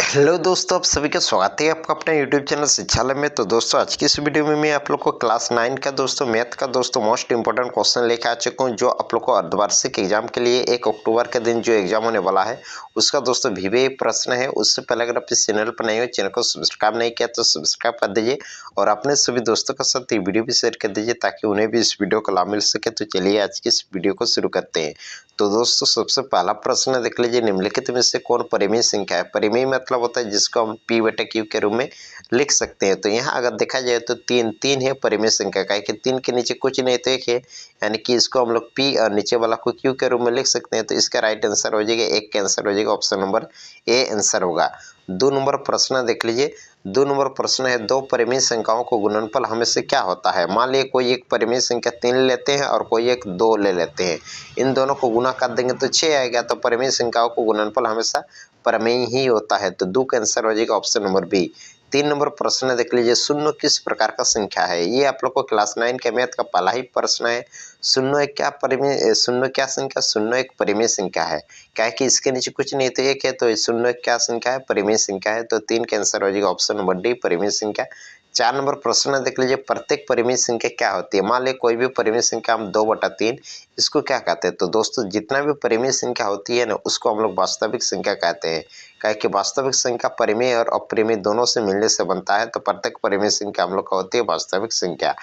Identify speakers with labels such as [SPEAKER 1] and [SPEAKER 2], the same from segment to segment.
[SPEAKER 1] Hello दोस्तों, आप सभी का स्वागत है आपका अपने यूट्यूब चैनल शिक्षालय में। तो दोस्तों, आज की इस वीडियो में मैं आप लोग को क्लास 9 का दोस्तों मैथ का दोस्तों मोस्ट इंपॉर्टेंट क्वेश्चन लेकर आ चुका हूं, जो आप लोग को अर्धवार्षिक एग्जाम के लिए 1 अक्टूबर के दिन जो एग्जाम होने वाला है उसका दोस्तों वीवीए प्रश्न है। उससे पहले अगर आप इस चैनल पर नए हो, चैनल को सब्सक्राइब नहीं किया तो सब्सक्राइब कर दीजिए और अपने सभी दोस्तों के साथ ये वीडियो भी शेयर कर दीजिए ताकि उन्हें भी इस वीडियो का लाभ मिल सके। तो चलिए आज की इस वीडियो को शुरू करते हैं। तो दोस्तों, सबसे पहला प्रश्न देख लीजिए, निम्नलिखित में से कौन परिमेय संख्या है। परिमेय मतलब होता है जिसको हम p बटे क्यू के रूप में लिख सकते हैं। तो यहाँ अगर देखा जाए तो तीन है परिमेय संख्या का, कि 3 के नीचे कुछ नहीं तो 1 है, यानी कि इसको हम लोग p और नीचे वाला को q के रूप में लिख सकते हैं। तो इसका राइट आंसर हो जाएगा 1 का आंसर हो जाएगा ऑप्शन नंबर ए आंसर होगा। 2 नंबर प्रश्न देख लीजिए। 2 नंबर प्रश्न है, दो परिमेय संख्याओं को गुणनफल हमेशा क्या होता है। मान लीजिए कोई एक परिमेय संख्या 3 लेते हैं और कोई एक 2 ले लेते हैं, इन दोनों को गुना कर देंगे तो 6 आएगा। तो परिमेय संख्याओं को गुणनफल हमेशा परिमेय ही होता है। तो 2 का आंसर हो जाएगा ऑप्शन नंबर बी। 3 नंबर प्रश्न देख लीजिए, शून्य किस प्रकार का संख्या है। ये आप लोग को क्लास 9 के मैथ का पहला ही प्रश्न है। शून्य क्या परिमेय, शून्य क्या संख्या, शून्य एक परिमेय संख्या है। क्या है कि इसके नीचे कुछ नहीं तो 1 है, तो शून्य क्या संख्या है, परिमेय संख्या है। तो 3 का आंसर हो जाएगा ऑप्शन नंबर डी, परिमेय संख्या। 4 नंबर प्रश्न देख लीजिए, प्रत्येक परिमेय संख्या क्या होती है। मान लीजिए कोई भी परिमेय संख्या हम 2/3, इसको क्या कहते हैं। तो दोस्तों, जितना भी परिमेय संख्या होती है ना, उसको हम लोग वास्तविक संख्या कहते हैं। क्या है कि वास्तविक संख्या परिमेय और अपरिमेय दोनों से मिलने से बनता है। तो प्रत्येक परिमेय संख्या हम लोग का होती है वास्तविक संख्या।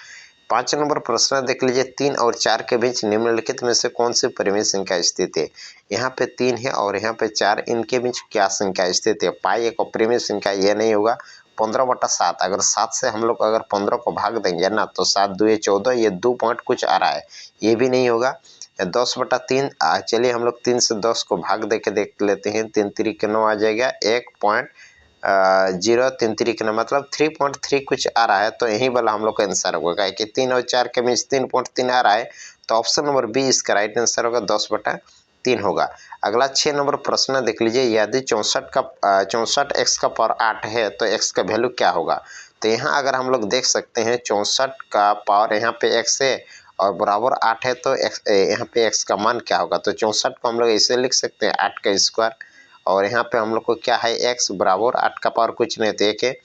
[SPEAKER 1] 5 नंबर प्रश्न देख लीजिए, 3 और 4 के बीच निम्नलिखित में से कौन सी परिमेय संख्या स्थित है। यहाँ पे 3 है और यहाँ पे 4, इनके बीच क्या संख्या स्थित है। पाई एक अपरिमेय संख्या, यह नहीं होगा। 15/7, अगर 7 से हम लोग अगर 15 को भाग देंगे ना, तो 7 दूये 14, ये 2 पॉइंट कुछ आ रहा है, ये भी नहीं होगा। 10/3, चलिए हम लोग 3 से 10 को भाग दे के देख लेते हैं। 3 3 9 आ जाएगा, 1.0 3 3 मतलब 3.3 कुछ आ रहा है। तो यही वाला हम लोग का आंसर होगा, कि 3 और 4 के बीच 3.3 आ रहा है। तो ऑप्शन नंबर बी इसका राइट आंसर होगा, 10/3 होगा। अगला 6 नंबर प्रश्न देख लीजिए, यदि 64 x का पावर 8 है तो x का वैल्यू क्या होगा। तो यहाँ अगर हम लोग देख सकते हैं 64 का पावर यहाँ पे x है और बराबर 8 है, तो यहाँ पे x का मान क्या होगा। तो 64 को हम लोग ऐसे लिख सकते हैं 8 का स्क्वायर, और यहाँ पे हम लोग को क्या है, x बराबर 8 का पावर कुछ नहीं तो 1 है।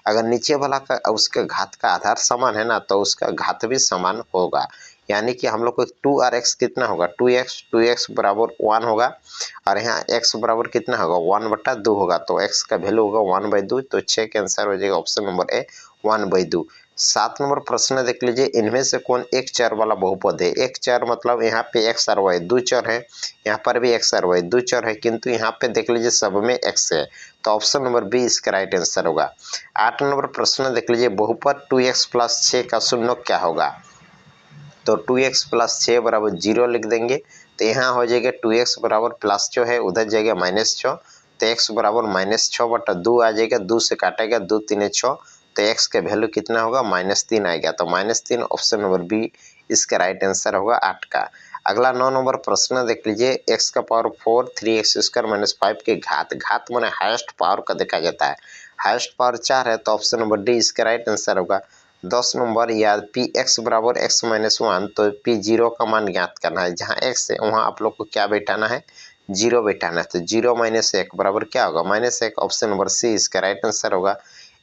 [SPEAKER 1] अगर नीचे वाला का उसके घात का आधार समान है ना, तो उसका घात भी समान होगा। यानी कि हम लोग को 2 और x कितना होगा, 2x बराबर 1 होगा, और यहाँ x बराबर कितना होगा, 1/2 होगा। तो x का वैल्यू होगा 1/2। तो 6 का आंसर हो जाएगा ऑप्शन नंबर ए, 1/2। 7 नंबर प्रश्न देख लीजिए, इनमें से कौन एक चर वाला बहुपद है। एक चर मतलब यहाँ पे x और y दो चर है, यहाँ पर भी x और y दो चर है, किंतु यहाँ पे देख लीजिए सब में x है। तो ऑप्शन नंबर बी इसका राइट आंसर होगा। 8 नंबर प्रश्न देख लीजिए, बहुपद 2x + 6 का शून्य क्या होगा। तो 2x + 6 बराबर 0 लिख देंगे। तो यहाँ हो जाएगा 2x बराबर प्लस जो है उधर जाएगा -6, तो x बराबर -6/2 आ जाएगा। 2 से काटेगा, 2 3 6, तो x का वैल्यू कितना होगा, -3 आएगा। तो -3 ऑप्शन नंबर बी इसका राइट आंसर होगा 8 का। अगला 9 नंबर प्रश्न देख लीजिए, x का पावर 4 3x² - 5 के घात माने हाईएस्ट पावर का देखा जाता है। हाईएस्ट पावर 4 है, तो ऑप्शन नंबर डी इसका राइट आंसर होगा। 10 नंबर, या px बराबर x - 1, तो p0 का मान ज्ञात करना है। जहाँ x है वहाँ आप लोग को क्या बैठाना है, 0 बैठाना है। तो 0 - 1 बराबर क्या होगा, -1। ऑप्शन नंबर सी इसका राइट आंसर होगा।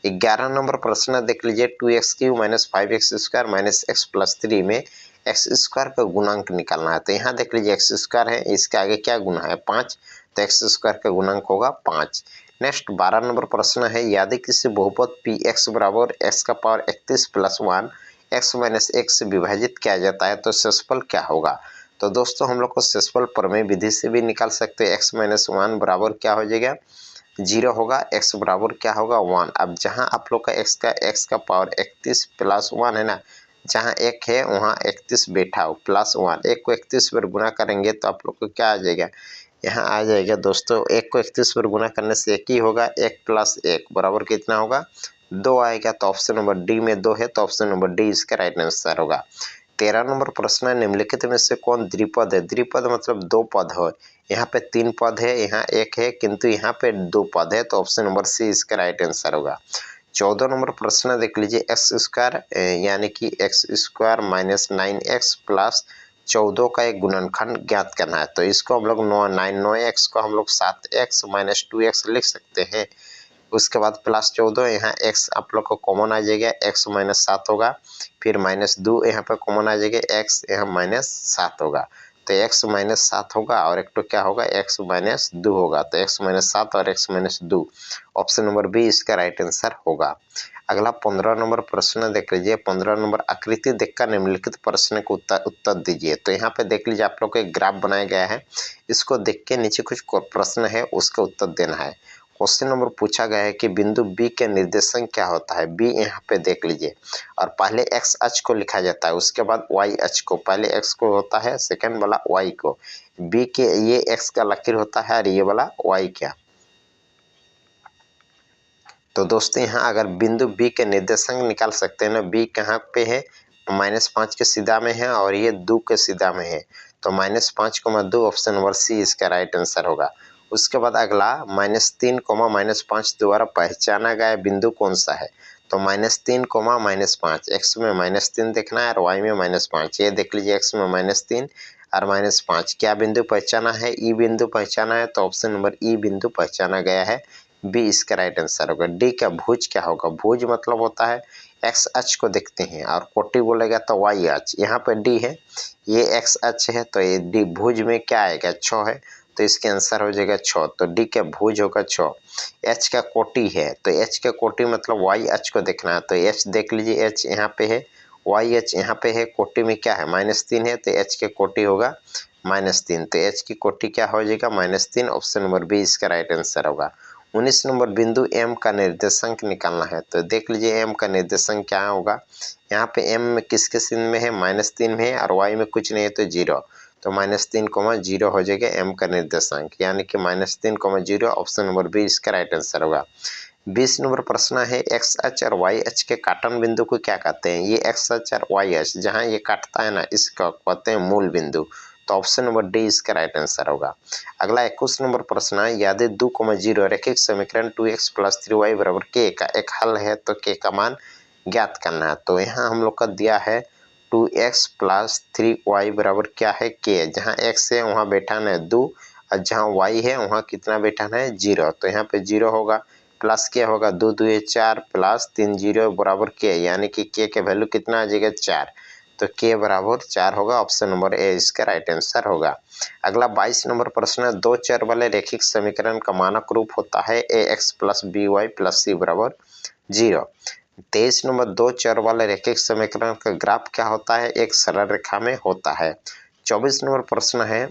[SPEAKER 1] 11 नंबर प्रश्न देख लीजिए, 2x³ - 5x² - x + 3 में x² का गुणांक निकालना है। तो यहाँ देख लीजिए x² है, इसके आगे क्या गुना है, 5, तो x² का गुणांक होगा 5। नेक्स्ट 12 नंबर प्रश्न है, यदि किसी बहुपद px बराबर x का पावर 31 + 1 x - 1 से विभाजित किया जाता है, तो शेषफल क्या होगा। तो दोस्तों, हम लोग को शेषफल प्रमेय विधि से भी निकाल सकते हैं। x - 1 बराबर क्या हो जाएगा, 0 होगा। x बराबर क्या होगा, 1। अब जहां आप लोग का x का पावर 31 + 1 है ना, जहां 1 है वहां 31 बैठा हो, +1, 1 को 31 पर गुना करेंगे तो आप लोग को क्या आ जाएगा, यहाँ आ जाएगा दोस्तों, 1 को 31 पर गुना करने से 1 ही होगा। 1 + 1 बराबर कितना होगा, 2 आएगा। तो ऑप्शन नंबर डी में 2 है, तो ऑप्शन नंबर डी इसका राइट आंसर होगा। 13 नंबर प्रश्न है, निम्नलिखित में से कौन द्विपद है। द्विपद मतलब 2 पद हो, यहाँ पे 3 पद है, यहाँ 1 है, किंतु यहाँ पे 2 पद है। तो ऑप्शन नंबर सी इसका राइट आंसर होगा। 14 नंबर प्रश्न देख लीजिए, x² यानी कि x² - 9x + 14 का एक गुणनखंड ज्ञात करना है। तो इसको हम लोग 9x को हम लोग 7x - 2x लिख सकते हैं, उसके बाद +14 यहाँ x आप लोग को कॉमन आ जाएगा, x -7 होगा। फिर -2 यहाँ पे कॉमन आ जाएगा, x यहाँ -7 होगा। तो x -7 होगा और एक तो क्या होगा, x -2 होगा। तो x -7 और x -2 ऑप्शन नंबर बी इसका राइट आंसर होगा। अगला 15 नंबर प्रश्न देख लीजिए। 15 नंबर आकृति देखकर निम्नलिखित प्रश्न को उत्तर दीजिए। तो यहाँ पे देख लीजिए आप लोग को एक ग्राफ बनाया गया है, इसको देख के नीचे कुछ प्रश्न है उसका उत्तर देना है। क्वेश्चन नंबर पूछा गया है कि बिंदु बी के निर्देशांक क्या होता है। बी यहाँ पे देख लीजिए और पहले एक्स अक्ष को लिखा जाता है, उसके बाद वाई अक्ष को। पहले एक्स को होता है, सेकंड वाला वाई को। बी के ये एक्स का लकीर होता है और ये वाला वाई का। तो दोस्तों यहाँ अगर बिंदु बी के निर्देशांक निकाल सकते हैं ना, बी कहाँ पे है, -5 के सीधा में है और ये 2 के सीधा में है। तो -5, 2 ऑप्शन नंबर सी इसका राइट आंसर होगा। उसके बाद अगला -3, -5 द्वारा पहचाना गया बिंदु कौन सा है। तो -3, -5 एक्स में -3 देखना है और वाई में -5। ये देख लीजिए एक्स में -3 और -5 क्या बिंदु पहचाना है, ई बिंदु पहचाना है। तो ऑप्शन नंबर ई बिंदु पहचाना गया है, बी इसका राइट आंसर होगा। डी का भुज क्या होगा, भुज मतलब होता है एक्स अक्ष को देखते हैं और कोटि बोलेगा तो वाई अक्ष। यहाँ पे डी है, ये एक्स अक्ष है, तो ये डी भुज में क्या आएगा, 6 है, तो इसके आंसर हो जाएगा 6। तो डी का भुज होगा 6। एच का कोटि है, तो एच का कोटि मतलब वाई अक्ष को देखना है। तो एच देख लीजिए, एच यहाँ पे है, वाई एच यहाँ पे है, कोटि में क्या है -3 है, तो एच के कोटि होगा -3। तो एच की कोटि क्या हो जाएगा, -3। ऑप्शन नंबर बी इसका राइट आंसर होगा। 19 नंबर बिंदु एम का निर्देशांक निकालना है। तो देख लीजिए एम का निर्देशांक क्या होगा। यहाँ पे एम में किसके चिन्ह में है, -3 में है और वाई में कुछ नहीं है तो 0। तो -3, 0 हो जाएगा एम का निर्देशांक, यानी कि -3, 0 ऑप्शन नंबर बी इसका राइट आंसर होगा। 20 नंबर प्रश्न है एक्स अक्ष और वाई अक्ष के काटन बिंदु को क्या कहते हैं। ये एक्स अक्ष और वाई अक्ष जहाँ ये काटता है ना, इसका कहते हैं मूल बिंदु। तो ऑप्शन नंबर डी इसका राइट आंसर होगा। अगला 21 नंबर प्रश्न है यदि 2, 0 रैखिक समीकरण 2x + 3y = k का एक हल है तो k का मान ज्ञात करना है। तो यहाँ हम लोग का दिया है 2x + 3y = क्या है, k। जहाँ x है वहाँ बैठाना है 2 और जहाँ y है वहाँ कितना बैठाना है, 0। तो यहाँ पे 0 होगा, प्लस क्या होगा, 2 2 4 प्लस 3 0 बराबर k, यानी कि k के वैल्यू कितना आ जाएगा, 4। तो k बराबर 4 होगा, ऑप्शन नंबर ए इसका राइट आंसर होगा। अगला 22 नंबर प्रश्न है दो चर वाले रैखिक समीकरण का मानक रूप होता है ax + by + c = 0। 23 नंबर दो चर वाले रैखिक समीकरण का ग्राफ क्या होता है, एक सरल रेखा में होता है। 24 नंबर प्रश्न है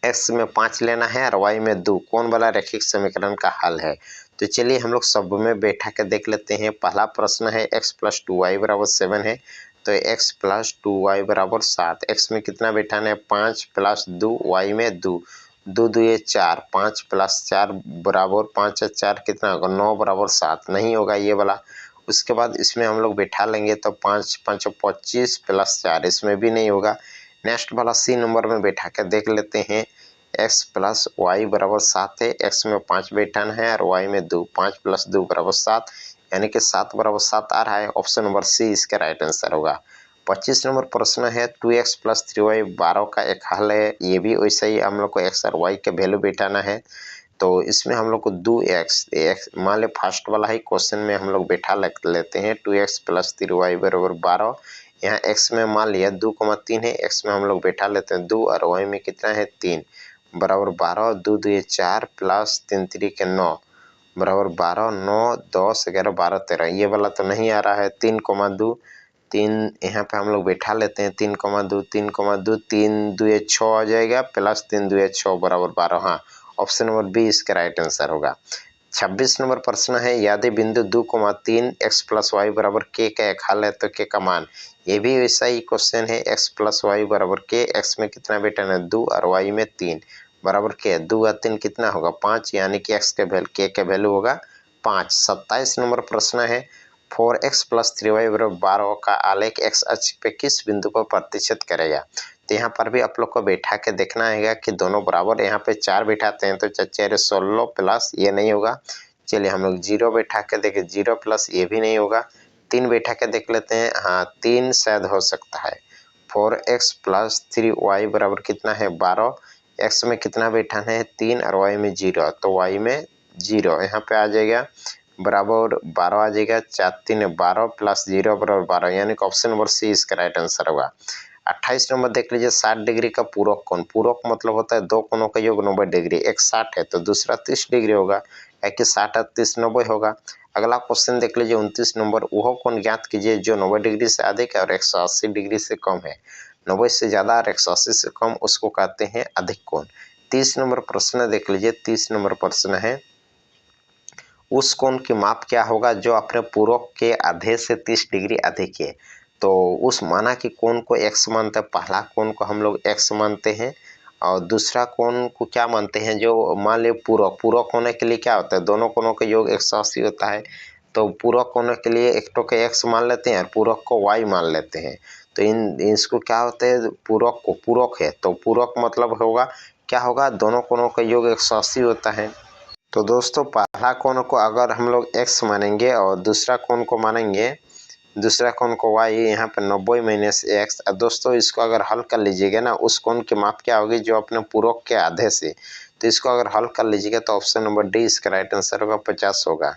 [SPEAKER 1] x में 5 लेना है और y में 2, कौन वाला रैखिक समीकरण का हल है। तो चलिए हम लोग सब में बैठा के देख लेते हैं। पहला प्रश्न है x + 2y = 7 है, तो x + 2y = 7। x में कितना बैठाना है, 5 + 2, y में 2, 2 2 4, 5 + 4 = 5 4 कितना होगा, 9 = 7। नहीं होगा ये वाला। उसके बाद इसमें हम लोग बैठा लेंगे तो 5 5 25 + 4, इसमें भी नहीं होगा। नेक्स्ट वाला सी नंबर में बैठा कर देख लेते हैं। x + y = 7 है, x में 5 बैठाना है और y में 2, 5 + 2 = 7, यानी कि 7 = 7 आ रहा है। ऑप्शन नंबर सी इसका राइट आंसर होगा। 25 नंबर प्रश्न है 2x + 3y 12 का एक हल है। ये भी वैसे ही हम लोग को x और y के वैल्यू बैठाना है। तो इसमें हम लोग को 2x मान ले फर्स्ट वाला ही क्वेश्चन में हम लोग बैठा लेते हैं। 2x + 3y = 12। यहाँ x में मान लिया 2,3 है, x में हम लोग बैठा लेते हैं 2 और y में कितना है 3 बराबर 12। 2 2 4 प्लस 3 3 के 9 बराबर 12, 9 10 11 12 13। ये वाला तो नहीं आ रहा है। 3,2 3 यहाँ पे हम लोग बैठा लेते हैं 3,2 3,2 3 2 6 आ जाएगा प्लस 3 2 6 बराबर 12। हाँ, ऑप्शन नंबर बी इसका राइट आंसर होगा। 26 नंबर प्रश्न है यदि बिंदु 2,3 x + y = k का एक हल है तो k का मान। ये भी वैसा ही क्वेश्चन है। x + y = k, x में कितना बैठाना है 2 और y में 3 बराबर k। 2 और 3 कितना होगा 5, यानी कि x के वैल्यू k के वैल्यू होगा 5। 27 नंबर प्रश्न है 4x + 3y = 12 का आलेख x अक्ष पे किस बिंदु पर प्रतिशत करेगा। तो यहाँ पर भी आप लोग को बैठा के देखना है कि दोनों बराबर। यहाँ पे 4 बैठाते हैं तो 4 16 प्लस ये नहीं होगा। चलिए हम लोग 0 बैठा के देखें, 0 प्लस ये भी नहीं होगा। 3 बैठा के देख लेते हैं, हाँ 3 शायद हो सकता है। 4x + 3y = कितना है 12। x में कितना बैठाना है 3 और y में 0, तो y में 0 यहाँ पे आ जाएगा बराबर 12 आ जाएगा। 4 3 12 प्लस 0 बराबर 12 यानी कि ऑप्शन नंबर सी इसका राइट आंसर होगा। 28 नंबर देख लीजिए 60 डिग्री का पूरक कोण। पूरक मतलब होता है दो कोणों का योग 90 डिग्री। एक 60 है तो दूसरा 30 डिग्री होगा, क्या कि 60 और 30 90 होगा। अगला क्वेश्चन देख लीजिए 29 नंबर, वह कोण ज्ञात कीजिए जो 90 डिग्री से अधिक है और 180 डिग्री से कम है। 90 से ज़्यादा और 180 से कम उसको कहते हैं अधिक कोण। 30 नंबर प्रश्न देख लीजिए। 30 नंबर प्रश्न है, उस कोण की माप क्या होगा जो अपने पूरक के आधे से 30 डिग्री अधिक है। तो उस माना कि कोण को x मानते हैं, पहला कोण को हम लोग x मानते हैं और दूसरा कोण को क्या मानते हैं, जो मान ले पूरक। पूरक होने के लिए क्या होता है, दोनों कोणों का योग 180 होता है। तो पूरक होने के लिए एक तो के x मान लेते हैं और पूरक को y मान लेते हैं। तो इसको क्या होता है, पूरक को पूरक है तो पूरक मतलब होगा क्या होगा, दोनों कोणों का योग 180 होता है। तो दोस्तों पहला कोण को अगर हम लोग x मानेंगे और दूसरा कोण को मानेंगे, दूसरा कोण को y, यहाँ पे 90 माइनस x। दोस्तों इसको अगर हल कर लीजिएगा ना, उस कोण की माप क्या होगी जो अपने पूरक के आधे से, तो इसको अगर हल कर लीजिएगा तो ऑप्शन नंबर डी इसका राइट आंसर होगा, 50 होगा।